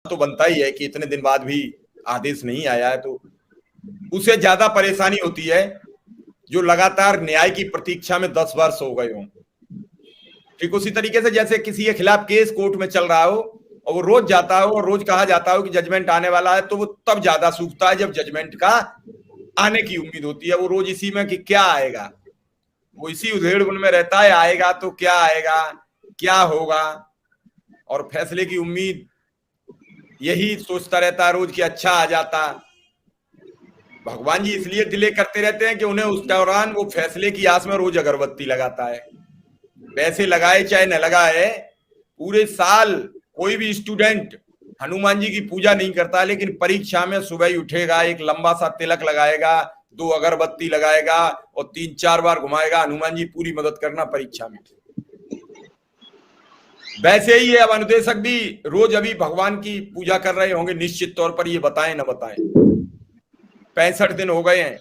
तो बनता ही है कि इतने दिन बाद भी आदेश नहीं आया है, तो उसे ज्यादा परेशानी होती है जो लगातार न्याय की प्रतीक्षा में 10 वर्ष हो गए हों। ठीक उसी तरीके से जैसे किसी के खिलाफ केस कोर्ट में चल रहा हो और वो रोज जाता हो और रोज कहा जाता हो कि जजमेंट आने वाला है, तो वो तब ज्यादा सूखता है जब जजमेंट का आने की उम्मीद होती है। वो रोज इसी में कि क्या आएगा, वो इसी उधेड़-बुन में रहता है, आएगा तो क्या आएगा, क्या होगा, और फैसले की उम्मीद यही सोचता रहता है रोज कि अच्छा आ जाता। भगवान जी इसलिए डिले करते रहते हैं कि उन्हें उस दौरान वो फैसले की आस में रोज अगरबत्ती लगाता है। पैसे लगाए चाहे न लगाए, पूरे साल कोई भी स्टूडेंट हनुमान जी की पूजा नहीं करता, लेकिन परीक्षा में सुबह ही उठेगा, एक लंबा सा तिलक लगाएगा, 2 अगरबत्ती लगाएगा और 3-4 बार घुमाएगा, हनुमान जी पूरी मदद करना परीक्षा में। वैसे ही है, अब अनुदेशक भी रोज अभी भगवान की पूजा कर रहे होंगे निश्चित तौर पर, ये बताएं न बताएं। 65 दिन हो गए हैं,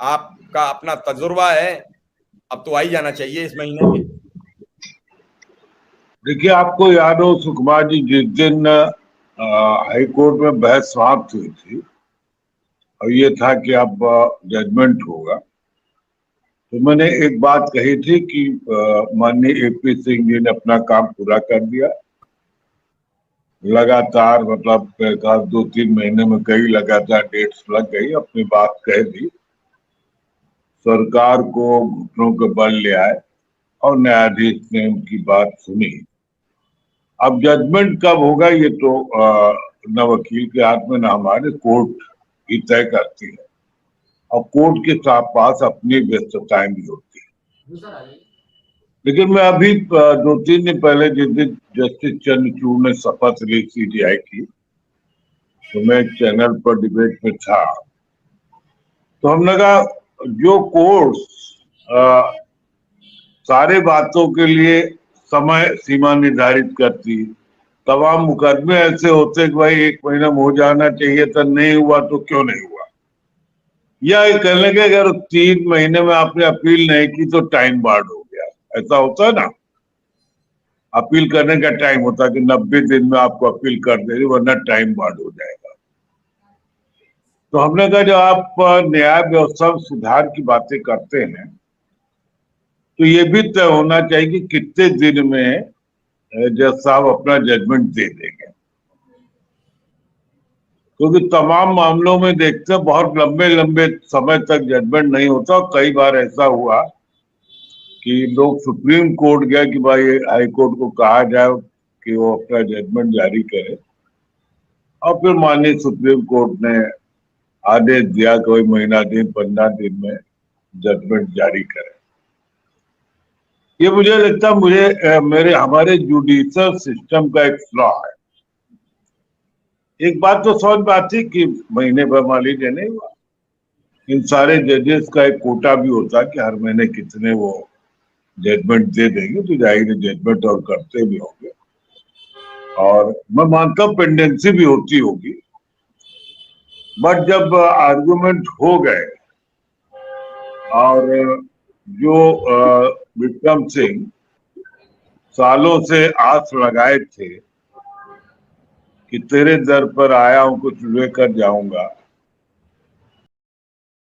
आपका अपना तजुर्बा है, अब तो आ ही जाना चाहिए इस महीने में। देखिए, आपको याद हो सुकुमार जी, जिस दिन हाई कोर्ट में बहस समाप्त हुई थी और ये था कि अब जजमेंट होगा, तो मैंने एक बात कही थी कि माननीय एपी सिंह जी ने अपना काम पूरा कर दिया। लगातार मतलब 2-3 महीने में कई लगातार डेट्स लग गई, अपनी बात कह दी, सरकार को घुटनों के बल ले आए और न्यायाधीश ने उनकी बात सुनी। अब जजमेंट कब होगा ये तो न वकील के हाथ में न हमारे, कोर्ट ही तय करती है और कोर्ट के पास अपनी व्यस्तताएं भी होती है। लेकिन मैं अभी 2-3 दिन पहले जिस दिन जस्टिस चंद्रचूड़ ने शपथ ली सीबीआई की, तो मैं चैनल पर डिबेट में था, तो हमने कहा जो कोर्ट सारे बातों के लिए समय सीमा निर्धारित करती, तमाम मुकदमे ऐसे होते कि भाई 1 महीना में हो जाना चाहिए था, नहीं हुआ तो क्यों नहीं हुआ, या ये कह लेंगे अगर 3 महीने में आपने अपील नहीं की तो टाइम बार्ड हो गया, ऐसा होता है ना। अपील करने का टाइम होता है कि 90 दिन में आपको अपील कर देंगे वरना टाइम बार्ड हो जाएगा। तो हमने कहा जब आप न्याय व्यवस्था में सुधार की बातें करते हैं तो ये भी तय होना चाहिए कि कितने दिन में जज साहब अपना जजमेंट दे देंगे, क्योंकि तमाम मामलों में देखते हैं बहुत लंबे लंबे समय तक जजमेंट नहीं होता। और कई बार ऐसा हुआ कि लोग सुप्रीम कोर्ट गया कि भाई हाई कोर्ट को कहा जाए कि वो अपना जजमेंट जारी करे, और फिर माननीय सुप्रीम कोर्ट ने आदेश दिया कि कोई महीना दिन 15 दिन में जजमेंट जारी करे। ये मुझे लगता है हमारे जुडिशियल सिस्टम का एक फ्लॉ है। एक बात तो समझ में आती कि महीने भर मान लीजिए नहीं हुआ, इन सारे जजेस का एक कोटा भी होता है कि हर महीने कितने वो जजमेंट दे देंगे, तो जाहिर जजमेंट और करते भी होंगे, और मैं मानता हूँ पेंडेंसी भी होती होगी। बट जब आर्गुमेंट हो गए और जो विक्रम सिंह सालों से आस लगाए थे कि तेरे दर पर आया हूं कुछ लेकर जाऊंगा,